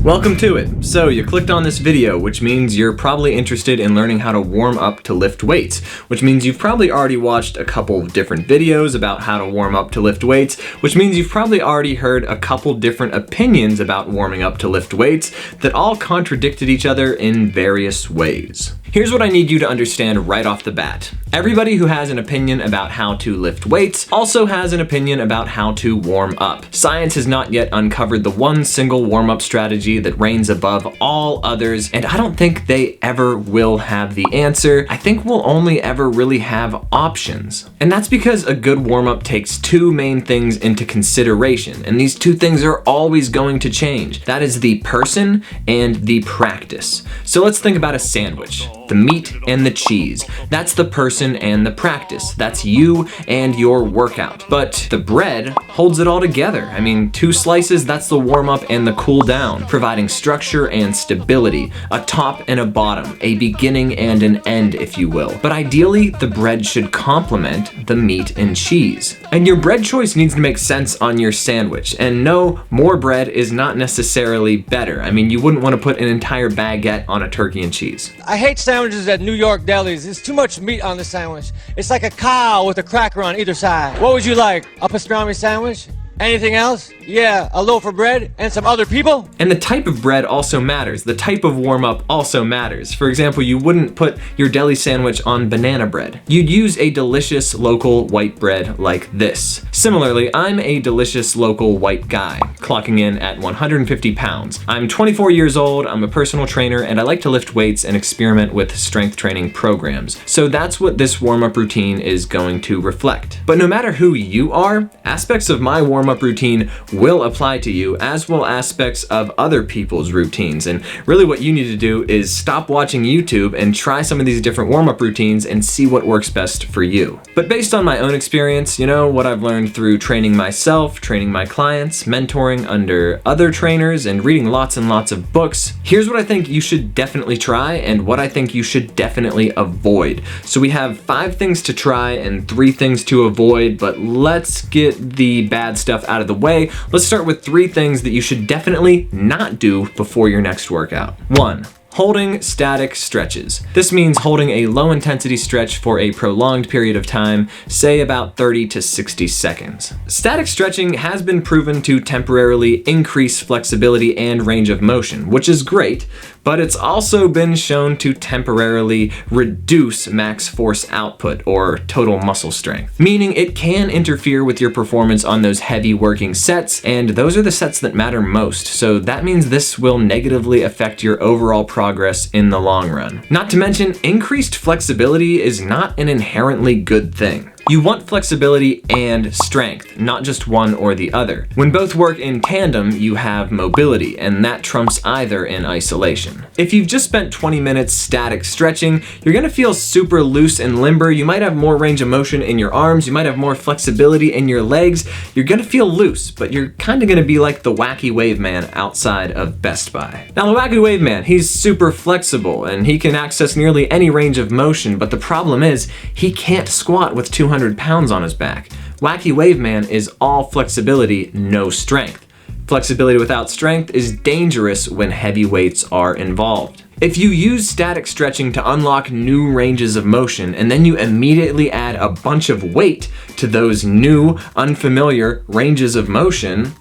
Welcome to it. So you clicked on this video, which means you're probably interested in learning how to warm up to lift weights, which means you've probably already watched a couple of different videos about how to warm up to lift weights, which means you've probably already heard a couple different opinions about warming up to lift weights that all contradicted each other in various ways. Here's what I need you to understand right off the bat. Everybody who has an opinion about how to lift weights also has an opinion about how to warm up. Science has not yet uncovered the one single warm-up strategy that reigns above all others, and I don't think they ever will have the answer. I think we'll only ever really have options. And that's because a good warm-up takes two main things into consideration, and these two things are always going to change. That is the person and the practice. So let's think about a sandwich. The meat and the cheese. That's the person and the practice. That's you and your workout. But the bread holds it all together. I mean, two slices, that's the warm up and the cool down, providing structure and stability, a top and a bottom, a beginning and an end, if you will. But ideally, the bread should complement the meat and cheese. And your bread choice needs to make sense on your sandwich. And no, more bread is not necessarily better. I mean, you wouldn't want to put an entire baguette on a turkey and cheese. I hate sandwiches at New York delis. There's too much meat on the sandwich. It's like a cow with a cracker on either side. What would you like? A pastrami sandwich? Anything else? Yeah, a loaf of bread and some other people? And the type of bread also matters. The type of warm-up also matters. For example, you wouldn't put your deli sandwich on banana bread. You'd use a delicious local white bread like this. Similarly, I'm a delicious local white guy, clocking in at 150 pounds. I'm 24 years old, I'm a personal trainer, and I like to lift weights and experiment with strength training programs. So that's what this warm-up routine is going to reflect. But no matter who you are, aspects of my warm-up routine will apply to you, as will aspects of other people's routines. And really what you need to do is stop watching YouTube and try some of these different warm-up routines and see what works best for you. But based on my own experience, you know, what I've learned through training myself, training my clients, mentoring under other trainers, and reading lots and lots of books, here's what I think you should definitely try and what I think you should definitely avoid. So we have 5 things to try and 3 things to avoid, but let's get the bad stuff out of the way. Let's start with 3 things that you should definitely not do before your next workout. 1. Holding static stretches. This means holding a low intensity stretch for a prolonged period of time, say about 30 to 60 seconds. Static stretching has been proven to temporarily increase flexibility and range of motion, which is great, but it's also been shown to temporarily reduce max force output or total muscle strength, meaning it can interfere with your performance on those heavy working sets, and those are the sets that matter most. So that means this will negatively affect your overall progress in the long run. Not to mention, increased flexibility is not an inherently good thing. You want flexibility and strength, not just one or the other. When both work in tandem, you have mobility, and that trumps either in isolation. If you've just spent 20 minutes static stretching, you're gonna feel super loose and limber. You might have more range of motion in your arms, you might have more flexibility in your legs. You're gonna feel loose, but you're kinda gonna be like the Wacky Wave Man outside of Best Buy. Now, the Wacky Wave Man, he's super flexible, and he can access nearly any range of motion, but the problem is, he can't squat with 200 pounds on his back. Wacky Wave Man is all flexibility, no strength. Flexibility without strength is dangerous when heavy weights are involved. If you use static stretching to unlock new ranges of motion and then you immediately add a bunch of weight to those new, unfamiliar ranges of motion,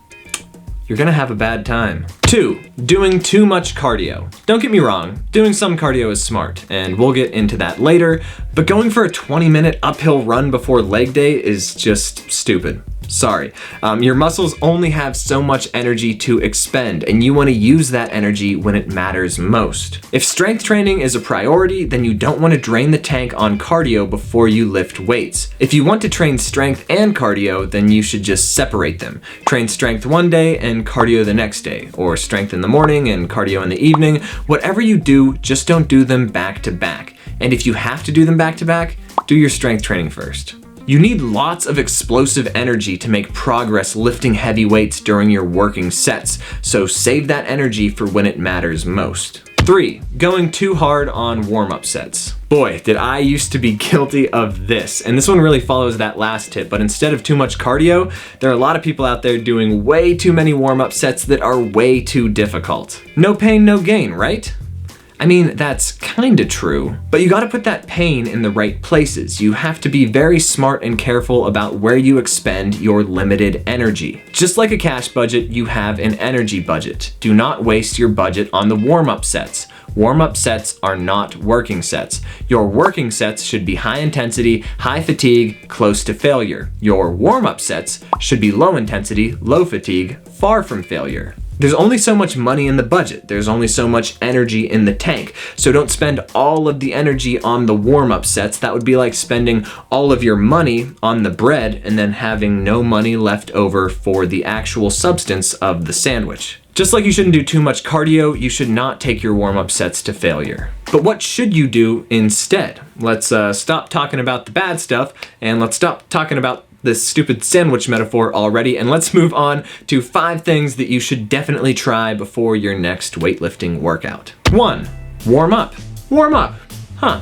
you're gonna have a bad time. 2. Doing too much cardio. Don't get me wrong, doing some cardio is smart, and we'll get into that later, but going for a 20-minute uphill run before leg day is just stupid. Sorry. Your muscles only have so much energy to expend, and you want to use that energy when it matters most. If strength training is a priority, then you don't want to drain the tank on cardio before you lift weights. If you want to train strength and cardio, then you should just separate them. Train strength one day and cardio the next day, or strength in the morning and cardio in the evening. Whatever you do, just don't do them back to back. And if you have to do them back to back, do your strength training first. You need lots of explosive energy to make progress lifting heavy weights during your working sets, so save that energy for when it matters most. 3. Going too hard on warm-up sets. Boy, did I used to be guilty of this. And this one really follows that last tip, but instead of too much cardio, there are a lot of people out there doing way too many warm-up sets that are way too difficult. No pain, no gain, right? I mean, that's kinda true, but you gotta put that pain in the right places. You have to be very smart and careful about where you expend your limited energy. Just like a cash budget, you have an energy budget. Do not waste your budget on the warm-up sets. Warm-up sets are not working sets. Your working sets should be high intensity, high fatigue, close to failure. Your warm-up sets should be low intensity, low fatigue, far from failure. There's only so much money in the budget. There's only so much energy in the tank. So don't spend all of the energy on the warm-up sets. That would be like spending all of your money on the bread and then having no money left over for the actual substance of the sandwich. Just like you shouldn't do too much cardio, you should not take your warm-up sets to failure. But what should you do instead? Let's stop talking about the bad stuff and let's stop talking about this stupid sandwich metaphor already, and let's move on to 5 things that you should definitely try before your next weightlifting workout. 1. Warm up. Warm up. Huh.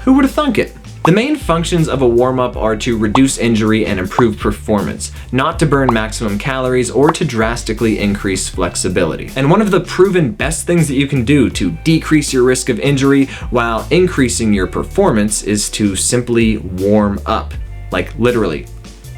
Who would have thunk it? The main functions of a warm-up are to reduce injury and improve performance, not to burn maximum calories or to drastically increase flexibility. And one of the proven best things that you can do to decrease your risk of injury while increasing your performance is to simply warm up. Like literally.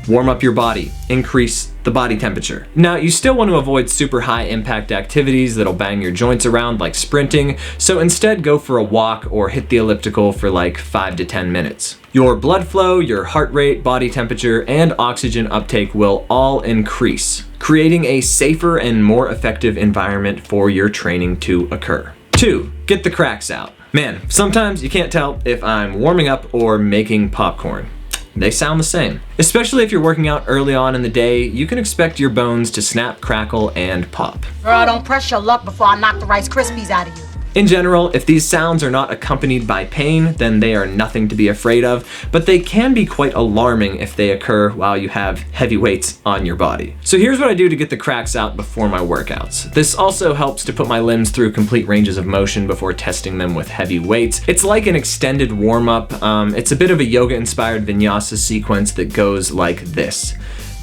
Warm up your body, increase the body temperature. Now, you still want to avoid super high impact activities that'll bang your joints around like sprinting, so instead go for a walk or hit the elliptical for like 5 to 10 minutes. Your blood flow, your heart rate, body temperature, and oxygen uptake will all increase, creating a safer and more effective environment for your training to occur. 2. Get the cracks out. Man, sometimes you can't tell if I'm warming up or making popcorn. They sound the same. Especially if you're working out early on in the day, you can expect your bones to snap, crackle, and pop. Girl, don't press your luck before I knock the Rice Krispies out of you. In general, if these sounds are not accompanied by pain, then they are nothing to be afraid of, but they can be quite alarming if they occur while you have heavy weights on your body. So here's what I do to get the cracks out before my workouts. This also helps to put my limbs through complete ranges of motion before testing them with heavy weights. It's like an extended warm-up. It's a bit of a yoga-inspired vinyasa sequence that goes like this.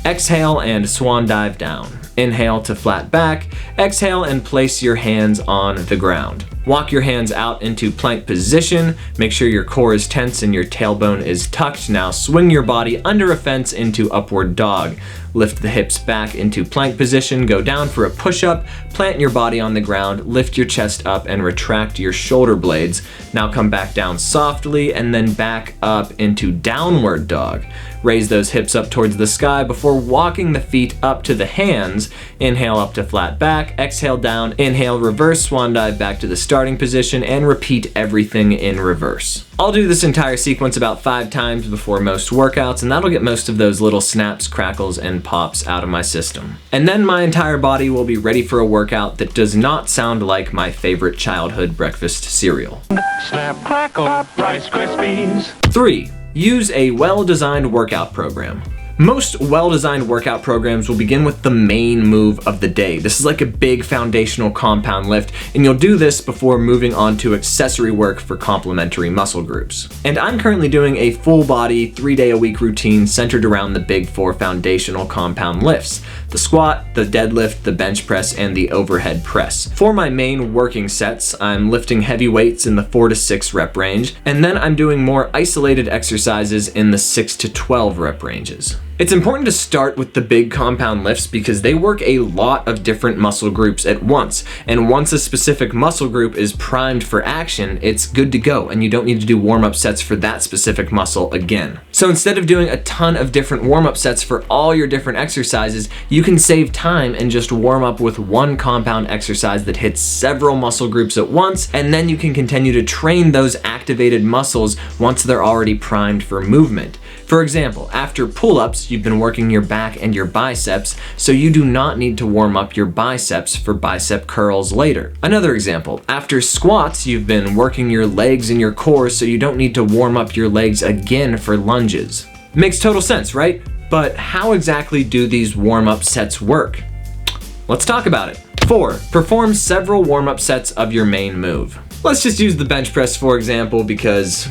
Exhale and swan dive down. Inhale to flat back. Exhale and place your hands on the ground. Walk your hands out into plank position. Make sure your core is tense and your tailbone is tucked. Now swing your body under a fence into upward dog. Lift the hips back into plank position. Go down for a push-up. Plant your body on the ground. Lift your chest up and retract your shoulder blades. Now come back down softly and then back up into downward dog. Raise those hips up towards the sky before walking the feet up to the hands. Inhale up to flat back. Exhale down. Inhale, reverse swan dive back to the starting position and repeat everything in reverse. I'll do this entire sequence about 5 times before most workouts, and that'll get most of those little snaps, crackles, and pops out of my system. And then my entire body will be ready for a workout that does not sound like my favorite childhood breakfast cereal. Snap, crackle, Rice Krispies. 3. Use a well-designed workout program. Most well-designed workout programs will begin with the main move of the day. This is like a big foundational compound lift, and you'll do this before moving on to accessory work for complementary muscle groups. And I'm currently doing a full body, 3-day-a-week routine centered around the big 4 foundational compound lifts: the squat, the deadlift, the bench press, and the overhead press. For my main working sets, I'm lifting heavy weights in the 4 to 6 rep range, and then I'm doing more isolated exercises in the 6 to 12 rep ranges. It's important to start with the big compound lifts because they work a lot of different muscle groups at once. And once a specific muscle group is primed for action, it's good to go and you don't need to do warm-up sets for that specific muscle again. So instead of doing a ton of different warm-up sets for all your different exercises, you can save time and just warm up with one compound exercise that hits several muscle groups at once, and then you can continue to train those activated muscles once they're already primed for movement. For example, after pull-ups, you've been working your back and your biceps, so you do not need to warm up your biceps for bicep curls later. Another example, after squats, you've been working your legs and your core, so you don't need to warm up your legs again for lunges. Makes total sense, right? But how exactly do these warm-up sets work? Let's talk about it. 4. Perform several warm-up sets of your main move. Let's just use the bench press for example because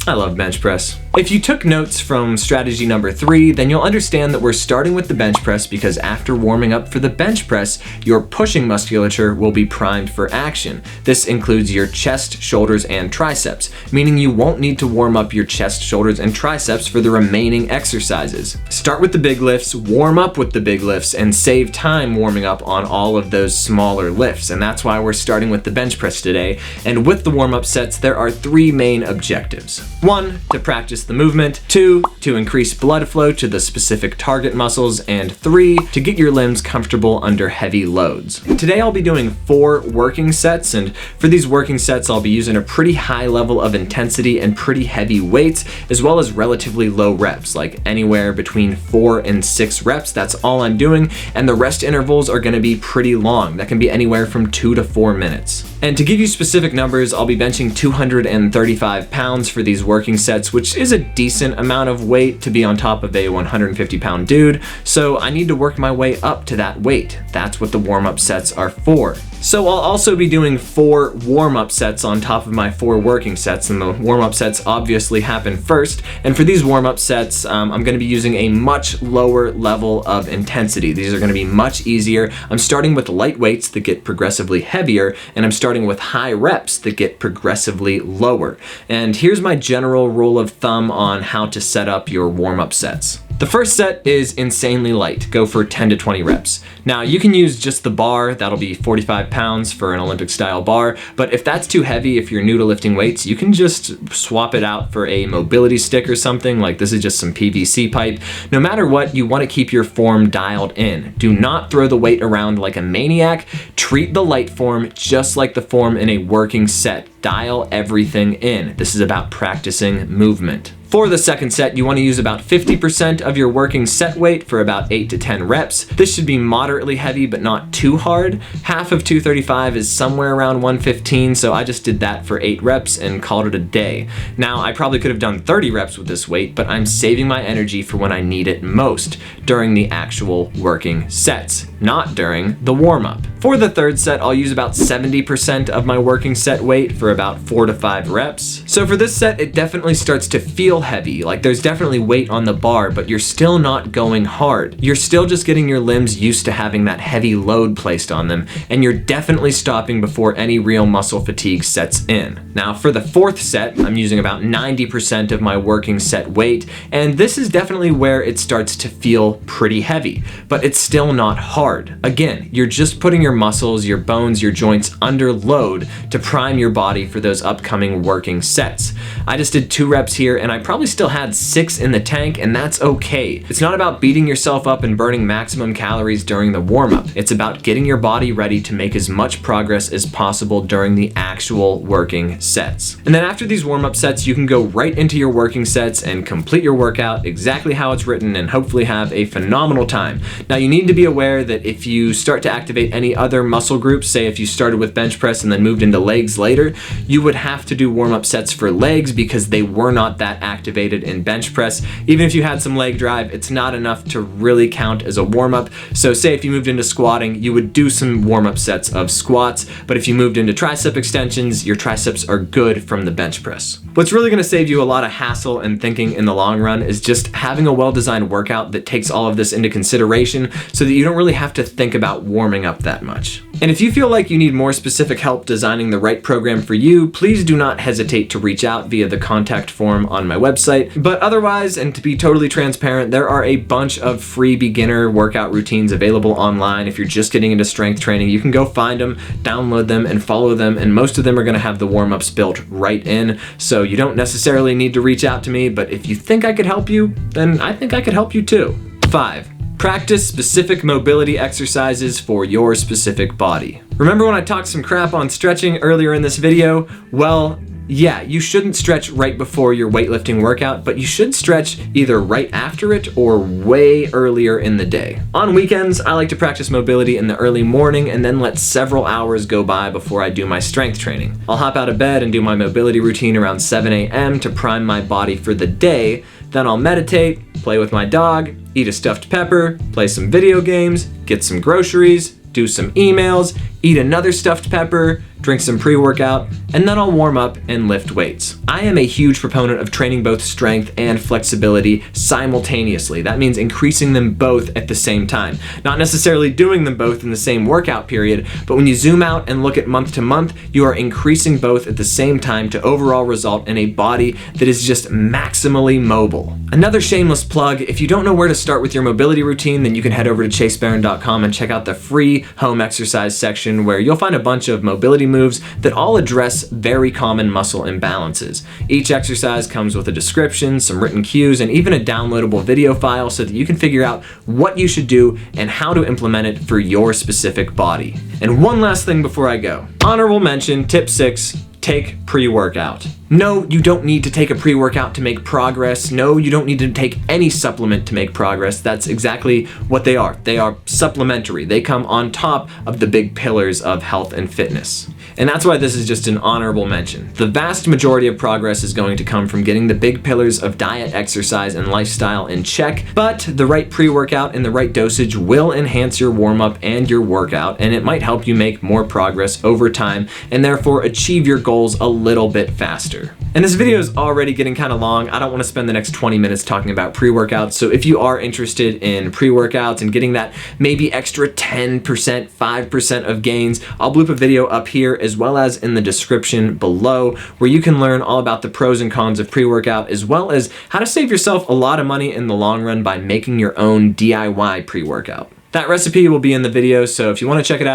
I love bench press. If you took notes from strategy number 3, then you'll understand that we're starting with the bench press because after warming up for the bench press, your pushing musculature will be primed for action. This includes your chest, shoulders, and triceps, meaning you won't need to warm up your chest, shoulders, and triceps for the remaining exercises. Start with the big lifts, warm up with the big lifts, and save time warming up on all of those smaller lifts. And that's why we're starting with the bench press today. And with the warm-up sets, there are 3 main objectives. 1, to practice the movement. 2, to increase blood flow to the specific target muscles. And 3, to get your limbs comfortable under heavy loads. Today I'll be doing 4 working sets, and for these working sets I'll be using a pretty high level of intensity and pretty heavy weights, as well as relatively low reps, like anywhere between 4 and 6 reps. That's all I'm doing, and the rest intervals are going to be pretty long. That can be anywhere from 2 to 4 minutes. And to give you specific numbers, I'll be benching 235 pounds for these working sets, which is a decent amount of weight to be on top of a 150-pound dude, so I need to work my way up to that weight. That's what the warm-up sets are for. So I'll also be doing 4 warm-up sets on top of my 4 working sets, and the warm-up sets obviously happen first. And for these warm-up sets, I'm going to be using a much lower level of intensity. These are going to be much easier. I'm starting with light weights that get progressively heavier, and I'm starting with high reps that get progressively lower. And here's my general rule of thumb on how to set up your warm-up sets. The first set is insanely light. Go for 10 to 20 reps. Now you can use just the bar, that'll be 45 pounds for an Olympic style bar, but if that's too heavy, if you're new to lifting weights, you can just swap it out for a mobility stick or something, like this is just some PVC pipe. No matter what, you want to keep your form dialed in. Do not throw the weight around like a maniac. Treat the light form just like the form in a working set. Dial everything in. This is about practicing movement. For the second set, you want to use about 50% of your working set weight for about 8 to 10 reps. This should be moderately heavy, but not too hard. Half of 235 is somewhere around 115, so I just did that for 8 reps and called it a day. Now, I probably could have done 30 reps with this weight, but I'm saving my energy for when I need it most, during the actual working sets, not during the warm-up. For the third set, I'll use about 70% of my working set weight for about 4 to 5 reps. So for this set, it definitely starts to feel heavy. Like there's definitely weight on the bar, but you're still not going hard. You're still just getting your limbs used to having that heavy load placed on them, and you're definitely stopping before any real muscle fatigue sets in. Now for the fourth set, I'm using about 90% of my working set weight, and this is definitely where it starts to feel pretty heavy, but it's still not hard. Again, you're just putting your muscles, your bones, your joints under load to prime your body for those upcoming working sets. I just did 2 reps here, and I probably still had 6 in the tank, and that's okay. It's not about beating yourself up and burning maximum calories during the warm-up. It's about getting your body ready to make as much progress as possible during the actual working sets. And then after these warm-up sets, you can go right into your working sets and complete your workout exactly how it's written and hopefully have a phenomenal time. Now you need to be aware that if you start to activate any other muscle groups, say if you started with bench press and then moved into legs later, you would have to do warm-up sets for legs because they were not that activated in bench press. Even if you had some leg drive, it's not enough to really count as a warm-up. So say if you moved into squatting, you would do some warm-up sets of squats, but if you moved into tricep extensions, your triceps are good from the bench press. What's really going to save you a lot of hassle and thinking in the long run is just having a well-designed workout that takes all of this into consideration so that you don't really have to think about warming up that much. And if you feel like you need more specific help designing the right program for you, please do not hesitate to reach out via the contact form on my website. But otherwise, and to be totally transparent, there are a bunch of free beginner workout routines available online. If you're just getting into strength training, you can go find them, download them, and follow them, and most of them are going to have the warm-ups built right in, so you don't necessarily need to reach out to me, but if you think I could help you, then I think I could help you too. 5. Practice specific mobility exercises for your specific body. Remember when I talked some crap on stretching earlier in this video? Well, yeah, you shouldn't stretch right before your weightlifting workout, but you should stretch either right after it or way earlier in the day. On weekends, I like to practice mobility in the early morning and then let several hours go by before I do my strength training. I'll hop out of bed and do my mobility routine around 7 a.m. to prime my body for the day. Then I'll meditate, play with my dog, eat a stuffed pepper, play some video games, get some groceries, do some emails, eat another stuffed pepper, drink some pre-workout, and then I'll warm up and lift weights. I am a huge proponent of training both strength and flexibility simultaneously. That means increasing them both at the same time. Not necessarily doing them both in the same workout period, but when you zoom out and look at month to month, you are increasing both at the same time to overall result in a body that is just maximally mobile. Another shameless plug, if you don't know where to start with your mobility routine, then you can head over to chasebarron.com and check out the free home exercise section where you'll find a bunch of mobility moves that all address very common muscle imbalances. Each exercise comes with a description, some written cues, and even a downloadable video file so that you can figure out what you should do and how to implement it for your specific body. And one last thing before I go. Honorable mention, tip 6, take pre-workout. No, you don't need to take a pre-workout to make progress. No, you don't need to take any supplement to make progress. That's exactly what they are. They are supplementary. They come on top of the big pillars of health and fitness. And that's why this is just an honorable mention. The vast majority of progress is going to come from getting the big pillars of diet, exercise, and lifestyle in check, but the right pre-workout and the right dosage will enhance your warm-up and your workout, and it might help you make more progress over time and therefore achieve your goals a little bit faster. And this video is already getting kind of long. I don't want to spend the next 20 minutes talking about pre-workouts, so if you are interested in pre-workouts and getting that maybe extra 10%, 5% of gains, I'll bloop a video up here as well as in the description below where you can learn all about the pros and cons of pre-workout as well as how to save yourself a lot of money in the long run by making your own DIY pre-workout. That recipe will be in the video, so if you want to check it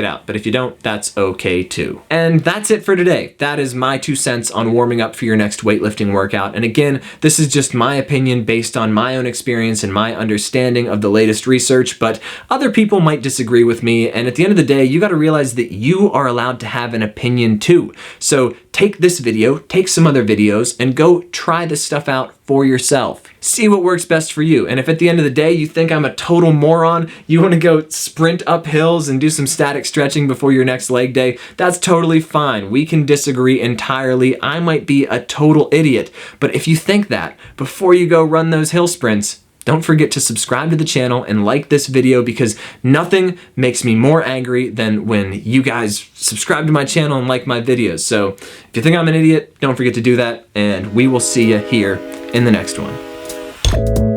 out. But if you don't, that's okay too. And that's it for today. That is my 2 cents on warming up for your next weightlifting workout. And again, this is just my opinion based on my own experience and my understanding of the latest research, but other people might disagree with me. And at the end of the day, you got to realize that you are allowed to have an opinion too. So take this video, take some other videos, and go try this stuff out for yourself. See what works best for you. And if at the end of the day you think I'm a total moron, you want to go sprint up hills and do some static stretching before your next leg day, that's totally fine. We can disagree entirely. I might be a total idiot. But if you think that, before you go run those hill sprints, don't forget to subscribe to the channel and like this video because nothing makes me more angry than when you guys subscribe to my channel and like my videos. So if you think I'm an idiot, don't forget to do that, and we will see you here in the next one.